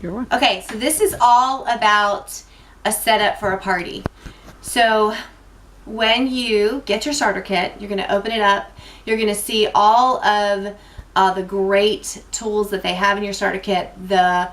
You're welcome. Okay, so this is all about a setup for a party. So when you get your starter kit, you're going to open it up. You're going to see all of the great tools that they have in your starter kit, the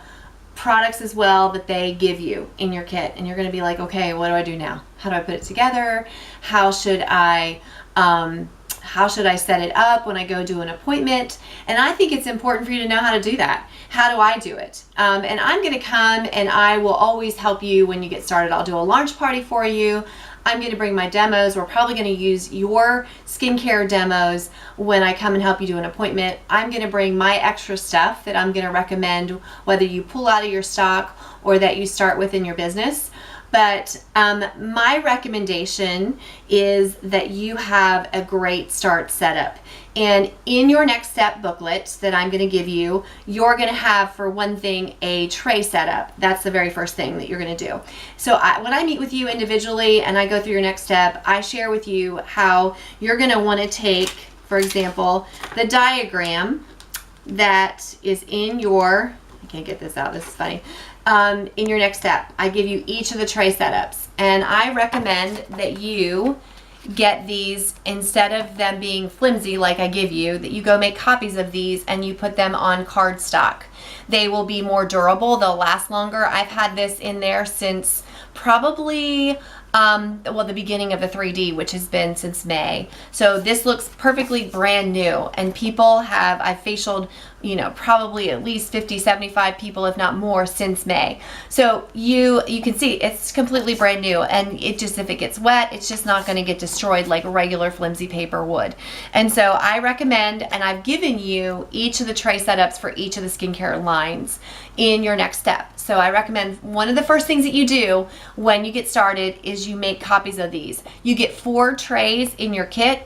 products as well that they give you in your kit, and you're going to be like, okay, what do I do now? How do I put it together? How should I set it up when I go do an appointment? And I think it's important for you to know how to do that. How do I do it? And I'm going to come and I will always help you when you get started. I'll do a launch party for you. I'm going to bring my demos. We're probably going to use your skincare demos when I come and help you do an appointment. I'm going to bring my extra stuff that I'm going to recommend, whether you pull out of your stock or that you start with in your business. But my recommendation is that you have a great start setup. And in your next step booklet that I'm going to give you, you're going to have, for one thing, a tray setup. That's the very first thing that you're going to do. So when I meet with you individually and I go through your next step, I share with you how you're going to want to take, for example, the diagram that is in your, I can't get this out, this is funny, in your next step. I give you each of the tray setups, and I recommend that you get these, instead of them being flimsy like I give you, that you go make copies of these and you put them on cardstock. They will be more durable, they'll last longer. I've had this in there since probably the beginning of the 3D, which has been since May. So this looks perfectly brand new, and people have, I've facialed, probably at least 50, 75 people, if not more, since May. So you can see it's completely brand new, and it just, if it gets wet, it's just not going to get destroyed like regular flimsy paper would. And so I recommend, and I've given you each of the tray setups for each of the skincare lines in your next step. So I recommend one of the first things that you do when you get started is you make copies of these. You get 4 trays in your kit.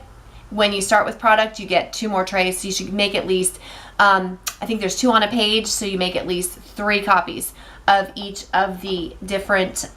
When you start with product, you get 2 more trays. So you should make at least, I think there's 2 on a page, so you make at least 3 copies of each of the different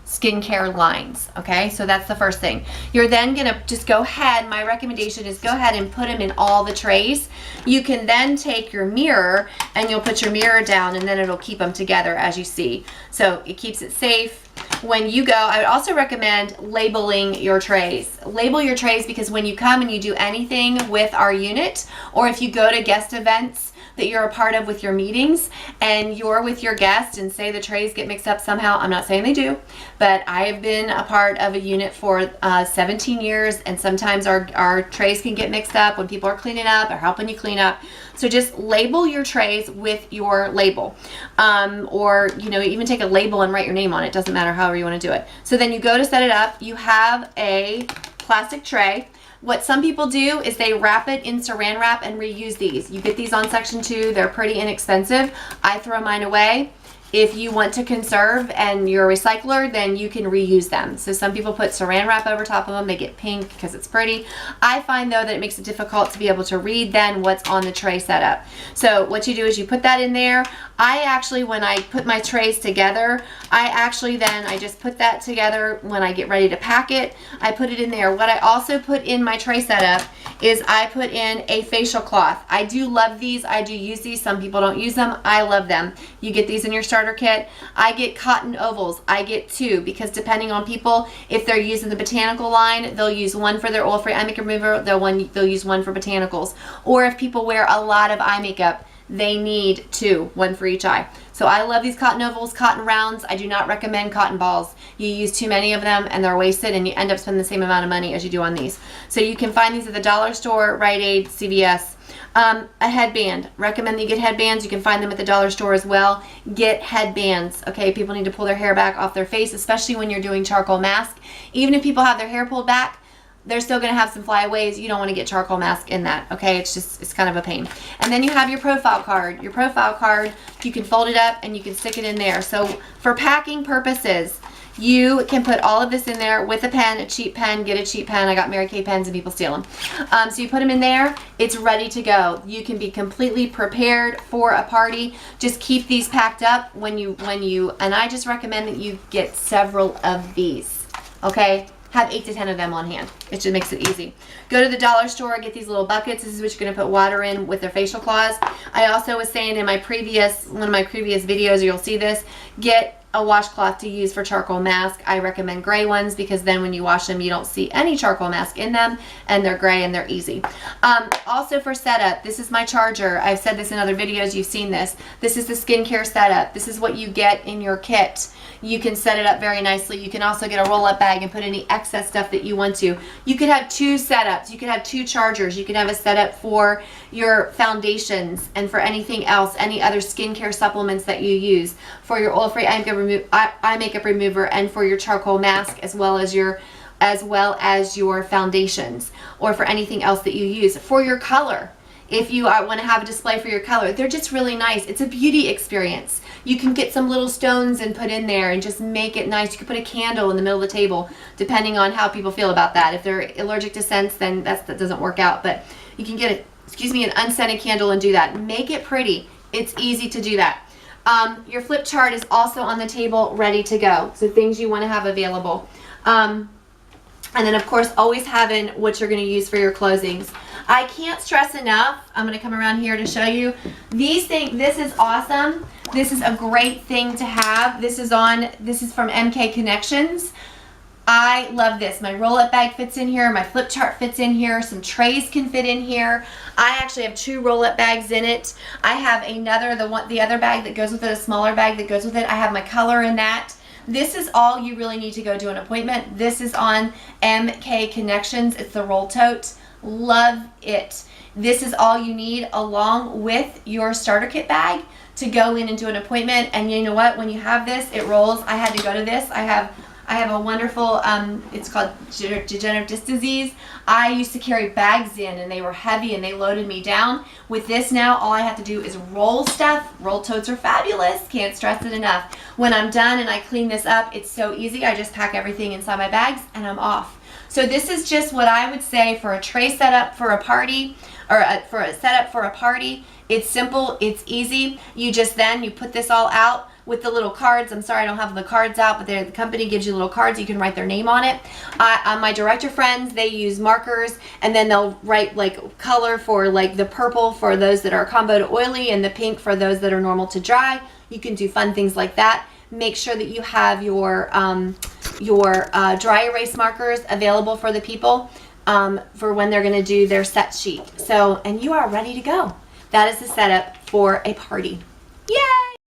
skincare lines. Okay, so that's the first thing. You're then gonna just go ahead, my recommendation is go ahead and put them in all the trays. You can then take your mirror and you'll put your mirror down, and then it'll keep them together, as you see. So it keeps it safe. When you go, I would also recommend labeling your trays. Label your trays, because when you come and you do anything with our unit, or if you go to guest events that you're a part of with your meetings, and you're with your guest and say the trays get mixed up somehow, I'm not saying they do, but I have been a part of a unit for 17 years, and sometimes our trays can get mixed up when people are cleaning up or helping you clean up. So just label your trays with your label, or even take a label and write your name on it. Doesn't matter, however you want to do it. So then you go to set it up. You have a plastic tray. What some people do is they wrap it in saran wrap and reuse these. You get these on Section 2. They're pretty inexpensive. I throw mine away. If you want to conserve and you're a recycler, then you can reuse them. So some people put saran wrap over top of them. They get pink because it's pretty. I find, though, that it makes it difficult to be able to read then what's on the tray setup. So what you do is you put that in there. I actually, when I put my trays together, I just put that together when I get ready to pack it. I put it in there. What I also put in my tray setup is I put in a facial cloth. I do love these. I do use these. Some people don't use them. I love them. You get these in your starter kit. I get cotton ovals. I get 2, because depending on people, if they're using the botanical line, they'll use 1 for their oil-free eye makeup remover. They'll use 1 for botanicals. Or if people wear a lot of eye makeup, they need 2, 1 for each eye. So I love these cotton ovals, cotton rounds. I do not recommend cotton balls. You use too many of them and they're wasted, and you end up spending the same amount of money as you do on these. So you can find these at the dollar store, Rite Aid, CVS. A headband. Recommend that you get headbands. You can find them at the dollar store as well. Get headbands. Okay, people need to pull their hair back off their face, especially when you're doing charcoal mask. Even if people have their hair pulled back, they're still going to have some flyaways. You don't want to get charcoal mask in that. Okay, it's kind of a pain. And then you have your profile card. Your profile card, you can fold it up and you can stick it in there. So for packing purposes, you can put all of this in there with a pen, a cheap pen. Get a cheap pen. I got Mary Kay pens and people steal them. So you put them in there. It's ready to go. You can be completely prepared for a party. Just keep these packed up when you, and I just recommend that you get several of these. Okay, have 8 to 10 of them on hand. It just makes it easy. Go to the dollar store, get these little buckets. This is what you're going to put water in with their facial cloths. I also was saying in my one of my previous videos, you'll see this, get a washcloth to use for charcoal mask. I recommend gray ones because then when you wash them, you don't see any charcoal mask in them, and they're gray and they're easy. Also for setup, this is my charger. I've said this in other videos. You've seen this. This is the skincare setup. This is what you get in your kit. You can set it up very nicely. You can also get a roll-up bag and put any excess stuff that you want to. You could have 2 setups. You could have 2 chargers. You can have a setup for your foundations and for anything else, any other skincare supplements that you use, for your oil-free eye makeup remover, and for your charcoal mask, as well as your foundations, or for anything else that you use. For your color, if you want to have a display for your color, they're just really nice. It's a beauty experience. You can get some little stones and put in there and just make it nice. You can put a candle in the middle of the table, depending on how people feel about that. If they're allergic to scents, then that doesn't work out. But you can get an unscented candle and do that. Make it pretty. It's easy to do that. Your flip chart is also on the table, ready to go. So things you want to have available. And then, of course, always having what you're going to use for your closings. I can't stress enough. I'm going to come around here to show you these things. This is awesome. This is a great thing to have. This is from MK Connections. I love this. My roll-up bag fits in here. My flip chart fits in here. Some trays can fit in here. I actually have 2 roll-up bags in it. I have the other bag that goes with it, a smaller bag that goes with it. I have my color in that. This is all you really need to go do an appointment. This is on MK Connections. It's the roll tote. Love it. This is all you need along with your starter kit bag to go in and do an appointment. And you know what? When you have this, it rolls. I had to go to this. I have a wonderful, it's called degenerative disc disease. I used to carry bags in and they were heavy and they loaded me down. With this now, all I have to do is roll stuff. Roll totes are fabulous. Can't stress it enough. When I'm done and I clean this up, it's so easy. I just pack everything inside my bags and I'm off. So this is just what I would say for a tray setup for a party, or for a setup for a party. It's simple, it's easy. You put this all out with the little cards. I'm sorry I don't have the cards out, but the company gives you little cards. You can write their name on it. My director friends, they use markers, and then they'll write like color for like the purple for those that are combo to oily and the pink for those that are normal to dry. You can do fun things like that. Make sure that you have your dry erase markers available for the people for when they're going to do their set sheet. And you are ready to go. That is the setup for a party. Yay!